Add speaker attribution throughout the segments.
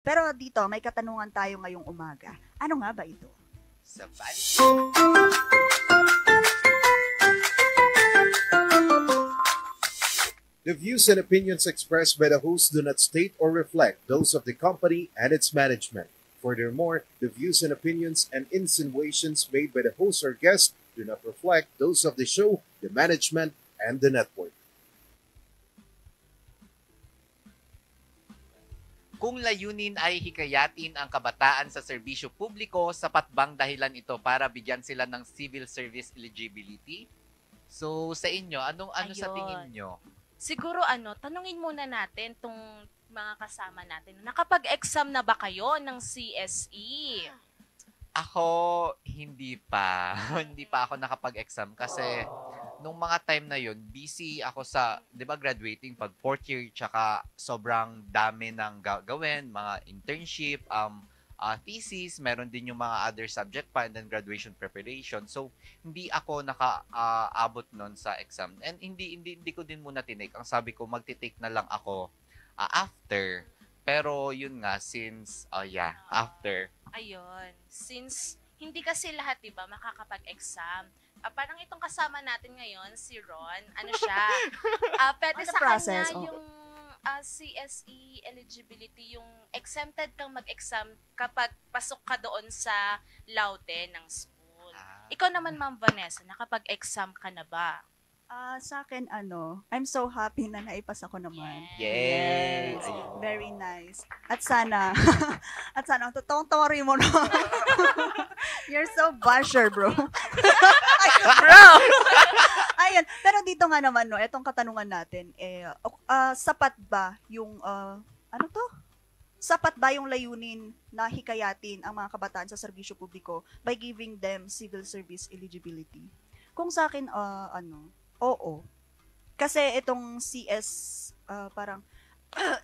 Speaker 1: Pero dito, may katanungan tayo ngayong umaga. Ano nga ba ito?
Speaker 2: Sa Valley.
Speaker 3: The views and opinions expressed by the host do not state or reflect those of the company and its management. Furthermore, the views and opinions and insinuations made by the host or guest do not reflect those of the show, the management, and the network.
Speaker 2: Kung layunin ay hikayatin ang kabataan sa serbisyo publiko, sapat bang dahilan ito para bigyan sila ng civil service eligibility? So, sa inyo, ano sa tingin nyo?
Speaker 4: Siguro tanungin muna natin tong mga kasama natin. Nakapag-exam na ba kayo ng CSE?
Speaker 2: Ako, hindi pa. Hindi pa ako nakapag-exam kasi nung mga time na yun, busy ako sa, di ba, graduating pag fourth year, tsaka sobrang dami ng gawin, mga internship, thesis, meron din yung mga other subject pa, and then graduation preparation. So, hindi ako nakaabot nun sa exam. And hindi ko din muna tinake. Ang sabi ko, magtitake na lang ako after. Pero yun nga, since, after.
Speaker 4: Ayun. Since hindi kasi lahat, di ba, makakapag-exam. Parang itong kasama natin ngayon, si Ron, pwede sa kanya yung CSE eligibility, yung exempted kang mag-exam kapag pasok ka doon sa Laute ng school. Ikaw naman, Ma'am Vanessa, nakapag-exam ka na ba?
Speaker 1: Sa akin, I'm so happy na naipasa ko naman.
Speaker 2: Yes!
Speaker 1: Very nice. At sana, totoong-tawa rin mo, no? You're so basher, bro.
Speaker 4: Bro!
Speaker 1: Ayun. Pero dito nga naman, no, itong katanungan natin, sapat ba yung, sapat ba yung layunin na hikayatin ang mga kabataan sa serbisyo publiko by giving them civil service eligibility? Kung sa akin, oo. Kasi itong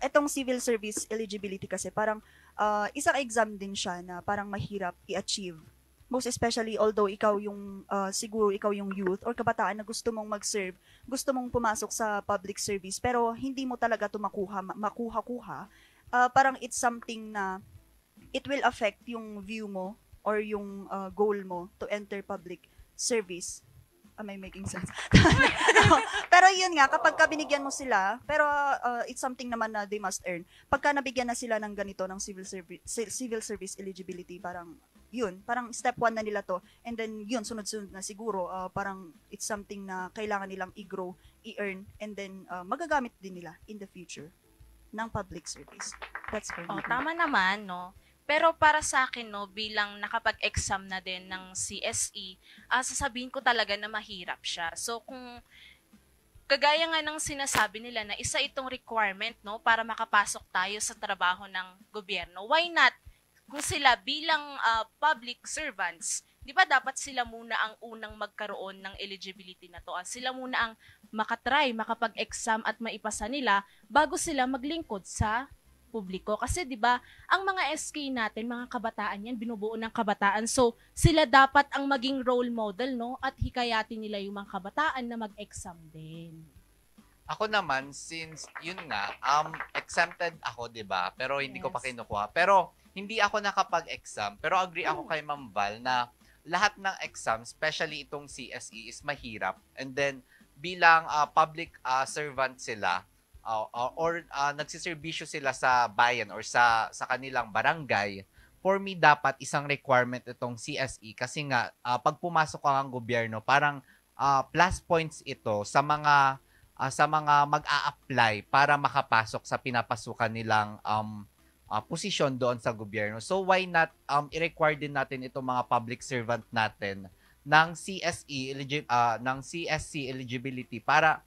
Speaker 1: itong civil service eligibility kasi parang isang exam din siya na parang mahirap i-achieve. Most especially, although siguro ikaw yung youth or kabataan na gusto mong mag-serve, gusto mong pumasok sa public service, pero hindi mo talaga ito makuha-kuha, parang it's something na it will affect yung view mo or yung goal mo to enter public service. Am I making sense? Pero yun nga, kapag binigyan mo sila, pero it's something naman na they must earn. Pagka nabigyan na sila ng ganito, ng civil service eligibility, parang step 1 na nila to. And then yun, sunod-sunod na siguro, parang it's something na kailangan nilang i-grow, i-earn, and then magagamit din nila in the future ng public service. That's for me.
Speaker 4: Tama naman, no? Pero para sa akin, no, bilang nakapag-exam na din ng CSE, sasabihin ko talaga na mahirap siya. So, kung kagaya nga ng sinasabi nila na isa itong requirement, no, para makapasok tayo sa trabaho ng gobyerno, why not? Kung sila bilang public servants, di ba dapat sila muna ang unang magkaroon ng eligibility na to? Sila muna ang makapag-exam at maipasa nila bago sila maglingkod sa publiko. Kasi 'di ba, ang mga SK natin, mga kabataan yan, binubuo ng kabataan. So, sila dapat ang maging role model, no? At hikayatin nila yung mga kabataan na mag-exam din.
Speaker 2: Ako naman, since yun nga, exempted ako, 'di ba? Pero hindi ko pa kinukuha. Pero hindi ako nakapag-exam. Pero agree ako kay Ma'am Val na lahat ng exam, especially itong CSE, is mahirap. And then bilang public servant sila, or nagsiservisyo sila sa bayan or sa kanilang barangay, for me dapat isang requirement itong CSE kasi nga pag pumasok ka ng gobyerno, parang plus points ito sa mga mag-a-apply para makapasok sa pinapasukan nilang posisyon doon sa gobyerno. So why not i-require din natin itong mga public servant natin ng CSC eligibility para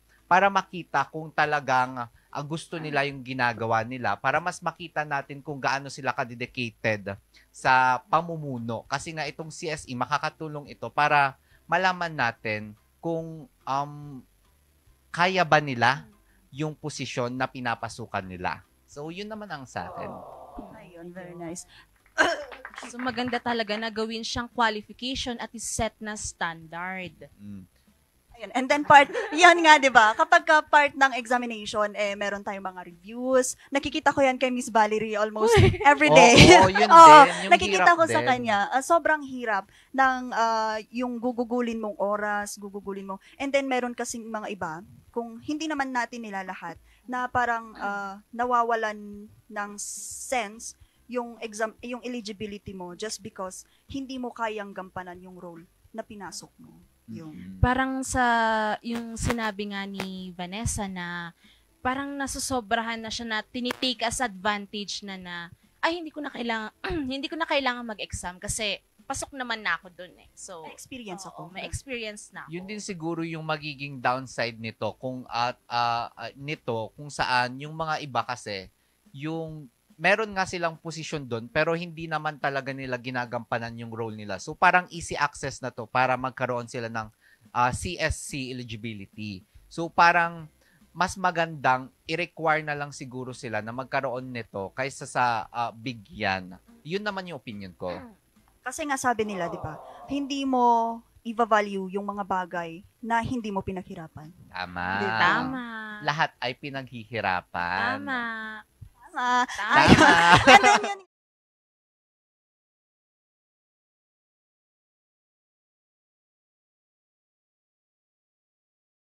Speaker 2: makita kung talagang gusto nila yung ginagawa nila, para mas makita natin kung gaano sila ka-dedicated sa pamumuno. Kasi nga itong CSE, makakatulong ito para malaman natin kung kaya ba nila yung posisyon na pinapasukan nila. So, yun naman ang sa akin.
Speaker 1: Ayun, very nice.
Speaker 4: So, maganda talaga na gawin siyang qualification at is set na standard.
Speaker 1: Ayun. And then yan nga, di ba? Kapag ka part ng examination, meron tayong mga reviews. Nakikita ko yan kay Miss Valerie almost every day.
Speaker 2: Oo, yun
Speaker 1: Oo,
Speaker 2: din. Yung
Speaker 1: nakikita
Speaker 2: hirap
Speaker 1: ko sa
Speaker 2: din.
Speaker 1: kanya, sobrang hirap ng yung gugugulin mong oras, gugugulin mo. And then meron kasing mga iba, kung hindi naman natin nila lahat, na parang nawawalan ng sense yung yung eligibility mo just because hindi mo kayang gampanan yung role na pinasok mo. Yung
Speaker 4: Parang sa yung sinabi nga ni Vanessa na parang nasusobrahan na siya na tinitake as advantage na ay hindi ko na kailangan hindi ko na kailangan mag-exam kasi pasok naman na ako doon eh. So
Speaker 1: experience
Speaker 4: oo,
Speaker 1: ako.
Speaker 4: may experience na ako.
Speaker 2: Yun din siguro yung magiging downside nito kung kung saan yung mga iba kasi yung meron nga silang posisyon doon pero hindi naman talaga nila ginagampanan yung role nila. So parang easy access na to para magkaroon sila ng CSC eligibility. So parang mas magandang i-require na lang siguro sila na magkaroon nito kaysa sa bigyan. Yun naman yung opinion ko.
Speaker 1: Kasi nga sabi nila, di ba, hindi mo i-value yung mga bagay na hindi mo pinaghirapan.
Speaker 2: Tama.
Speaker 4: Tama.
Speaker 2: Lahat ay pinaghihirapan.
Speaker 4: Tama.
Speaker 1: Tama.
Speaker 4: Tama.
Speaker 1: Ayun. And then yun